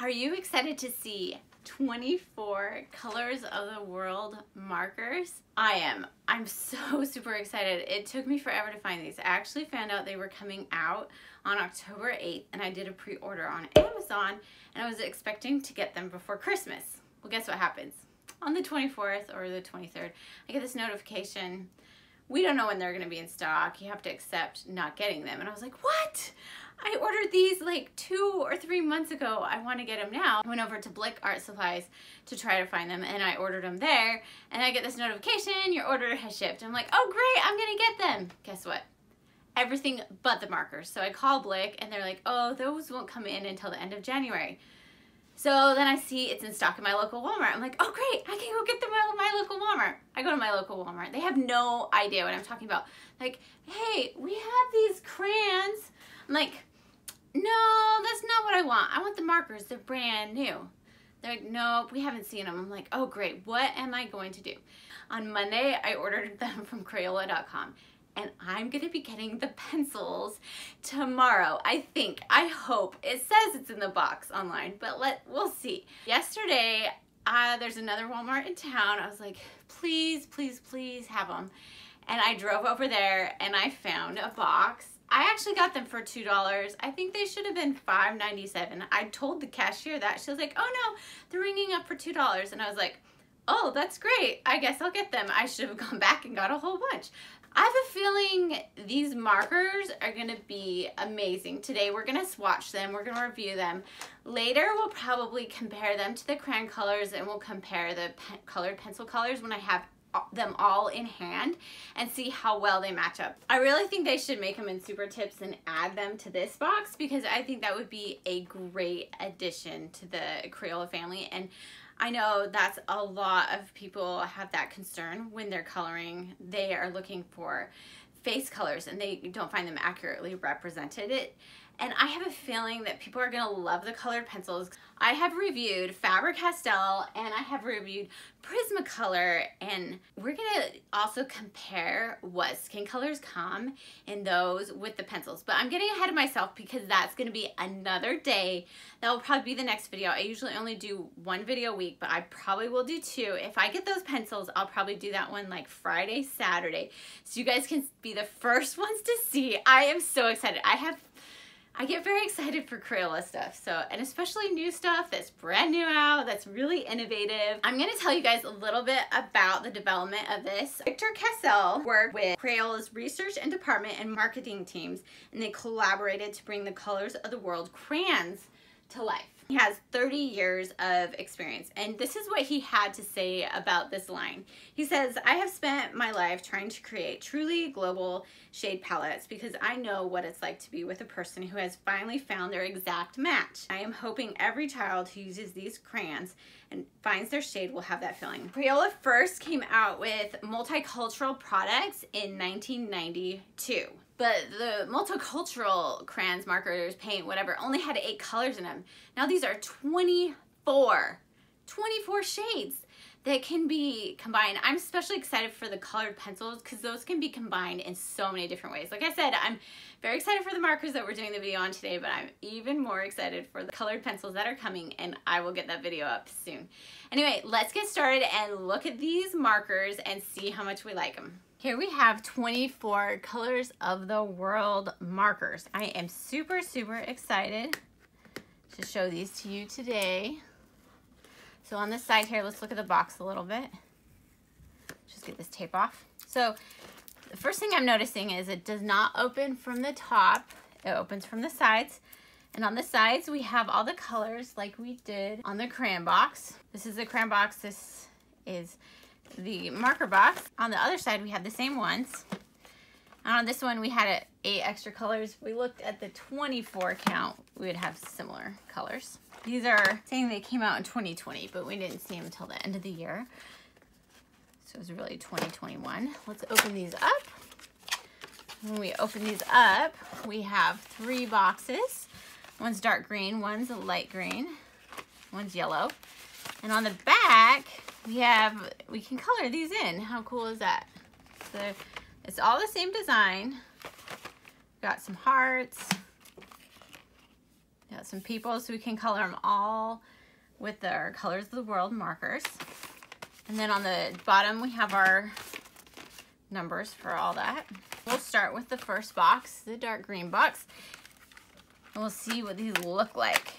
Are you excited to see 24 Colors of the World markers? I am. I'm so super excited. It took me forever to find these. I actually found out they were coming out on October 8th and I did a pre-order on Amazon and I was expecting to get them before Christmas. Well, guess what happens? On the 24th or the 23rd, I get this notification. We don't know when they're going to be in stock. You have to accept not getting them. And I was like, what? I ordered these like 2 or 3 months ago. I want to get them now. I went over to Blick Art Supplies to try to find them and I ordered them there. And I get this notification, your order has shipped. I'm like, oh great, I'm going to get them. Guess what? Everything but the markers. So I call Blick and they're like, oh, those won't come in until the end of January. So then I see it's in stock in my local Walmart. I'm like, oh great, I can go get them at my local Walmart. I go to my local Walmart. They have no idea what I'm talking about. Like, hey, we have these crayons. I'm like, no, that's not what I want. I want the markers. They're brand new. They're like, nope, we haven't seen them. I'm like, oh great, what am I going to do? On Monday, I ordered them from Crayola.com. And I'm gonna be getting the pencils tomorrow. I think, I hope. It says it's in the box online, but we'll see. Yesterday, there's another Walmart in town. I was like, please, please, please have them. And I drove over there and I found a box. I actually got them for $2. I think they should have been $5.97. I told the cashier that. She was like, oh no, they're ringing up for $2. And I was like, oh, that's great. I guess I'll get them. I should have gone back and got a whole bunch. I have a feeling these markers are gonna be amazing. Today we're gonna swatch them, we're gonna review them. Later we'll probably compare them to the crayon colors and we'll compare the colored pencil colors when I have them all in hand and see how well they match up. I really think they should make them in super tips and add them to this box because I think that would be a great addition to the Crayola family. And I know that's a lot of people have that concern when they're coloring. They are looking for face colors and they don't find them accurately represented. And I have a feeling that people are gonna love the colored pencils. I have reviewed Faber-Castell and I have reviewed Prismacolor, and we're gonna also compare what skin colors come in those with the pencils. But I'm getting ahead of myself because that's gonna be another day. That will probably be the next video. I usually only do 1 video a week, but I probably will do 2. If I get those pencils, I'll probably do that one like Friday, Saturday. So you guys can be the first ones to see. I am so excited. I get very excited for Crayola stuff, and especially new stuff that's brand new out, that's really innovative. I'm gonna tell you guys a little bit about the development of this. Victor Cassel worked with Crayola's research and department and marketing teams, and they collaborated to bring the Colors of the World crayons to life. He has 30 years of experience, and this is what he had to say about this line. He says, I have spent my life trying to create truly global shade palettes because I know what it's like to be with a person who has finally found their exact match. I am hoping every child who uses these crayons and finds their shade will have that feeling. Crayola first came out with multicultural products in 1992. But the multicultural crayons, markers, paint, whatever, only had 8 colors in them. Now these are 24 shades that can be combined. I'm especially excited for the colored pencils because those can be combined in so many different ways. Like I said, I'm very excited for the markers that we're doing the video on today, but I'm even more excited for the colored pencils that are coming, and I will get that video up soon. Anyway, let's get started and look at these markers and see how much we like them. Here we have 24 Colors of the World markers. I am super, super excited to show these to you today. So on this side here, let's look at the box a little bit. Just get this tape off. So the first thing I'm noticing is it does not open from the top. It opens from the sides. And on the sides, we have all the colors like we did on the crayon box. This is the crayon box. This is the marker box. On the other side, we have the same ones. And on this one, we had 8 extra colors. If we looked at the 24 count, we would have similar colors. These are saying they came out in 2020, but we didn't see them until the end of the year. So it was really 2021. Let's open these up. When we open these up, we have 3 boxes. One's dark green, one's a light green, one's yellow. And on the back, we can color these in. How cool is that? So it's all the same design. Got some hearts. Got some people so we can color them all with our Colors of the World markers. And then on the bottom we have our numbers for all that. We'll start with the first box, the dark green box, and we'll see what these look like.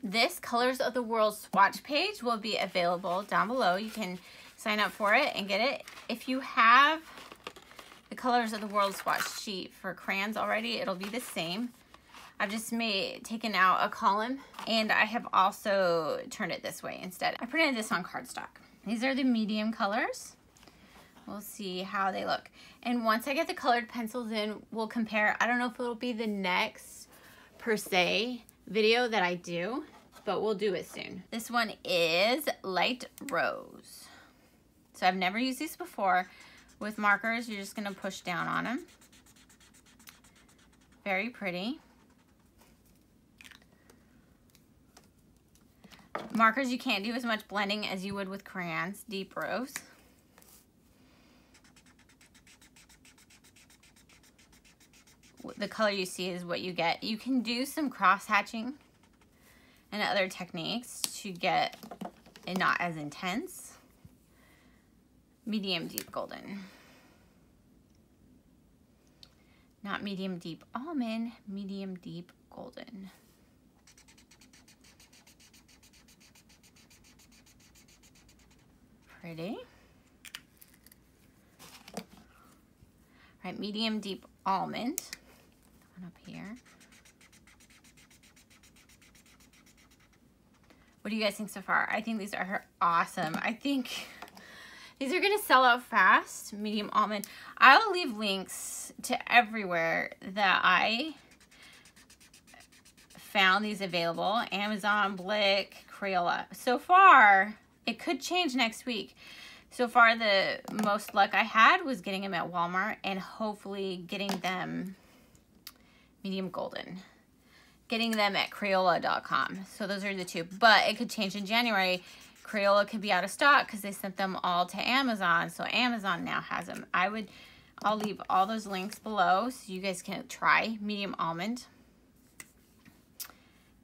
This Colors of the World swatch page will be available down below. You can sign up for it and get it. If you have the Colors of the World swatch sheet for crayons already, it'll be the same. I've just taken out a column, and I have also turned it this way instead. I printed this on cardstock. These are the medium colors. We'll see how they look. And once I get the colored pencils in, we'll compare. I don't know if it'll be the next per se video that I do, but we'll do it soon. This one is Light Rose. So I've never used these before. With markers, you're just gonna push down on them. Very pretty. Markers, you can't do as much blending as you would with crayons. Deep Rose. The color you see is what you get. You can do some cross-hatching and other techniques to get it not as intense. Medium Deep Golden. Not Medium Deep Almond, Medium Deep Golden. Pretty. All right, Medium Deep Almond. One up here. What do you guys think so far? I think these are awesome. I think these are gonna sell out fast. Medium Almond. I'll leave links to everywhere that I found these available. Amazon, Blick, Crayola. So far, it could change next week. So far, the most luck I had was getting them at Walmart and hopefully getting them medium golden. Getting them at Crayola.com. So those are the two. But it could change in January. Crayola could be out of stock because they sent them all to Amazon. So Amazon now has them. I'll leave all those links below so you guys can try Medium Almond.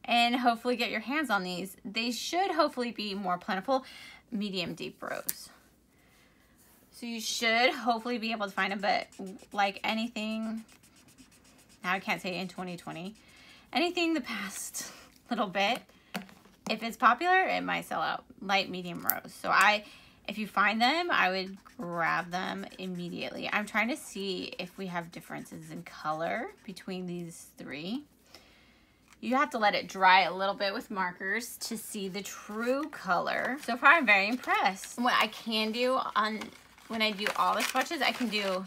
And hopefully get your hands on these. They should hopefully be more plentiful. Medium Deep Rose. So you should hopefully be able to find them, but like anything, now I can't say in 2020, anything the past little bit, if it's popular, it might sell out. Light Medium Rose. So if you find them, I would grab them immediately. I'm trying to see if we have differences in color between these three. You have to let it dry a little bit with markers to see the true color. So far, I'm very impressed. What I can do when I do all the swatches, I can do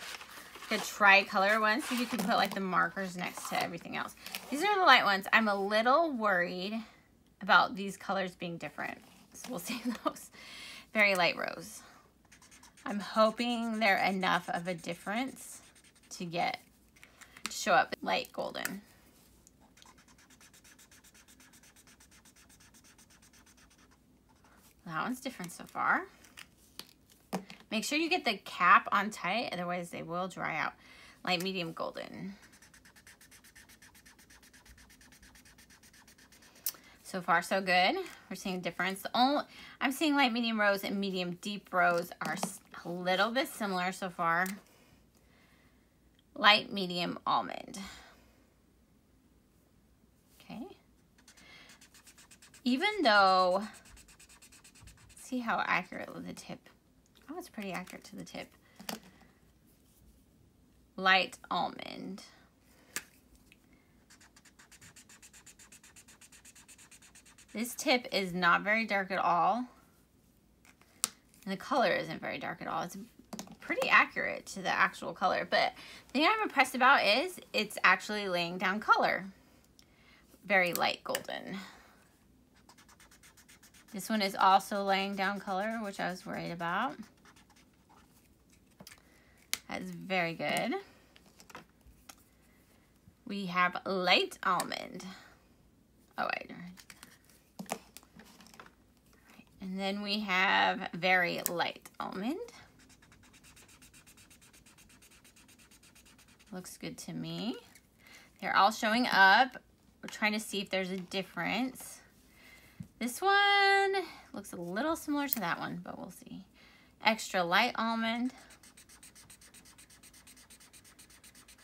the tri-color ones, so you can put like the markers next to everything else. These are the light ones. I'm a little worried about these colors being different, so we'll see those. Very Light Rose. I'm hoping they're enough of a difference to show up light golden. That one's different so far. Make sure you get the cap on tight, otherwise they will dry out. Light Medium Golden. So far, so good. We're seeing a difference. I'm seeing Light Medium Rose and Medium Deep Rose are a little bit similar so far. Light Medium Almond. Okay. Even though, see how accurate with the tip. Oh, it's pretty accurate to the tip. Light Almond. This tip is not very dark at all. And the color isn't very dark at all. It's pretty accurate to the actual color. But the thing I'm impressed about is it's actually laying down color. Very light golden. This one is also laying down color, which I was worried about. That's very good. We have Light Almond. Oh, wait. And then we have Very Light Almond. Looks good to me. They're all showing up we're trying to see if there's a difference. This one looks a little similar to that one, but we'll see. Extra light almond.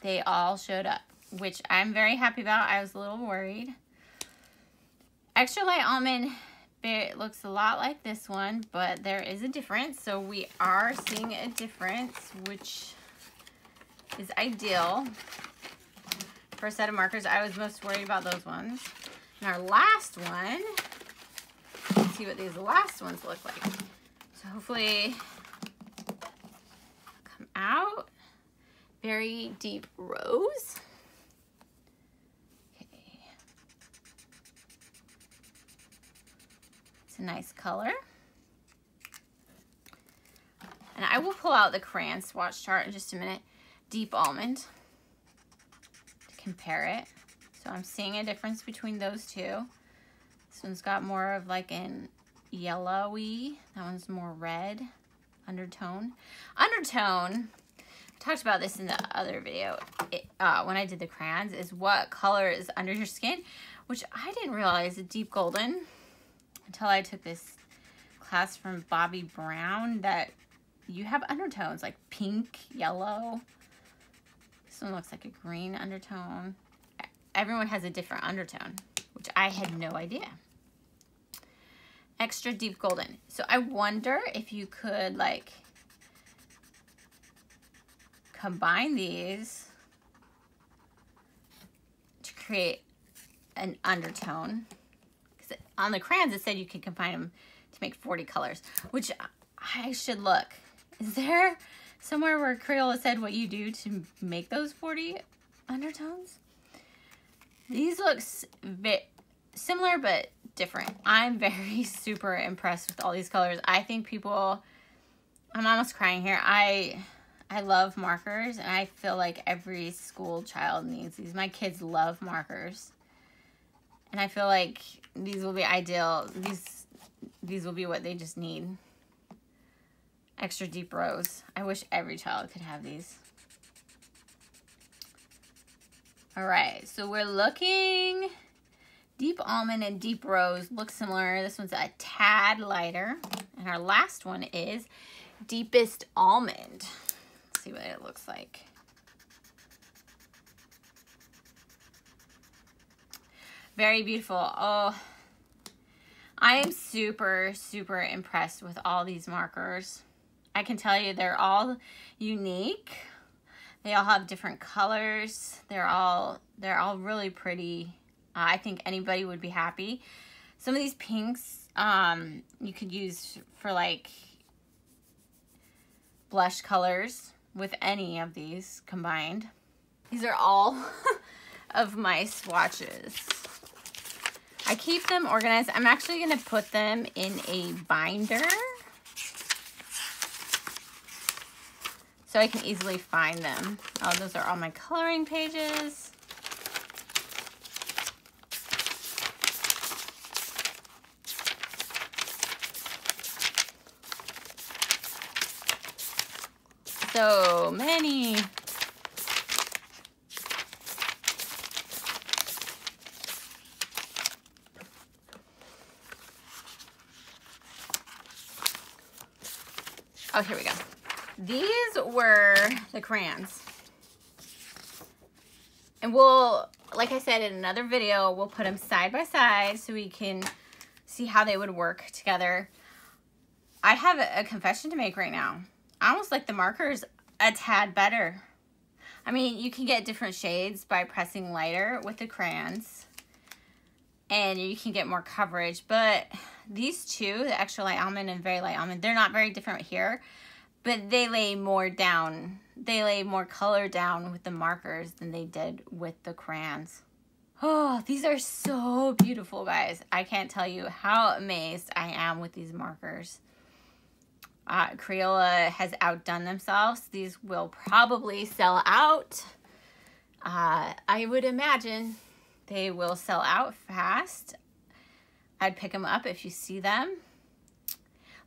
They all showed up, which I'm very happy about. I was a little worried. Extra light almond, it looks a lot like this one, but there is a difference. So we are seeing a difference, which is ideal for a set of markers. I was most worried about those ones. And our last one, let's see what these last ones look like. So hopefully come out. Very deep rose. Okay. It's a nice color. And I will pull out the crayon swatch chart in just a minute. Deep almond to compare it. So I'm seeing a difference between those two. This one's got more of like an yellowy. That one's more red undertone. Undertone, I talked about this in the other video when I did the crayons, is what color is under your skin, which I didn't realize. A deep golden until I took this class from Bobbi Brown, that you have undertones like pink, yellow. This one looks like a green undertone. Everyone has a different undertone, which I had no idea. Extra deep golden. So I wonder if you could like combine these to create an undertone. Because on the crayons it said you could combine them to make 40 colors, which I should look. Is there somewhere where Crayola said what you do to make those 40 undertones? These look similar but different. I'm very super impressed with all these colors. I think people, I'm almost crying here. I love markers, and I feel like every school child needs these. My kids love markers, and I feel like these will be ideal. These will be what they just need. Extra deep rose. I wish every child could have these. All right, so we're looking. Deep almond and deep rose look similar. This one's a tad lighter. And our last one is deepest almond. Let's see what it looks like. Very beautiful. Oh, I am super, super impressed with all these markers. I can tell you they're all unique. They all have different colors. They're all really pretty. I think anybody would be happy. Some of these pinks you could use for like blush colors with any of these combined. These are all of my swatches. I keep them organized. I'm actually going to put them in a binder so I can easily find them. Oh, those are all my coloring pages. So many. Oh, here we go. These were the crayons. And we'll, like I said in another video, we'll put them side by side so we can see how they would work together. I have a confession to make right now. I almost like the markers a tad better. I mean, you can get different shades by pressing lighter with the crayons, and you can get more coverage, but these two, the extra light almond and very light almond, they're not very different here, but they lay more down. They lay more color down with the markers than they did with the crayons. Oh, these are so beautiful, guys. I can't tell you how amazed I am with these markers. Crayola has outdone themselves. These will probably sell out. I would imagine they will sell out fast. I'd pick them up if you see them.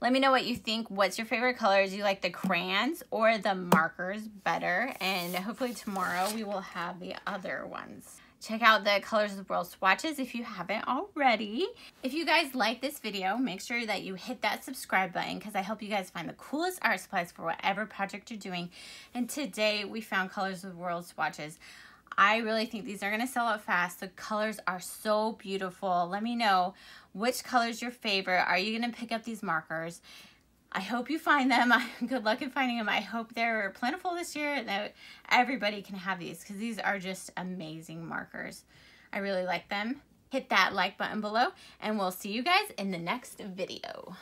Let me know what you think. What's your favorite colors? Do you like the crayons or the markers better? And hopefully tomorrow we will have the other ones. Check out the Colors of the World swatches if you haven't already. If you guys like this video, make sure that you hit that subscribe button because I help you guys find the coolest art supplies for whatever project you're doing. And today we found Colors of the World swatches. I really think these are going to sell out fast. The colors are so beautiful. Let me know which color is your favorite. Are you going to pick up these markers? I hope you find them. Good luck in finding them. I hope they're plentiful this year and that everybody can have these because these are just amazing markers. I really like them. Hit that like button below and we'll see you guys in the next video.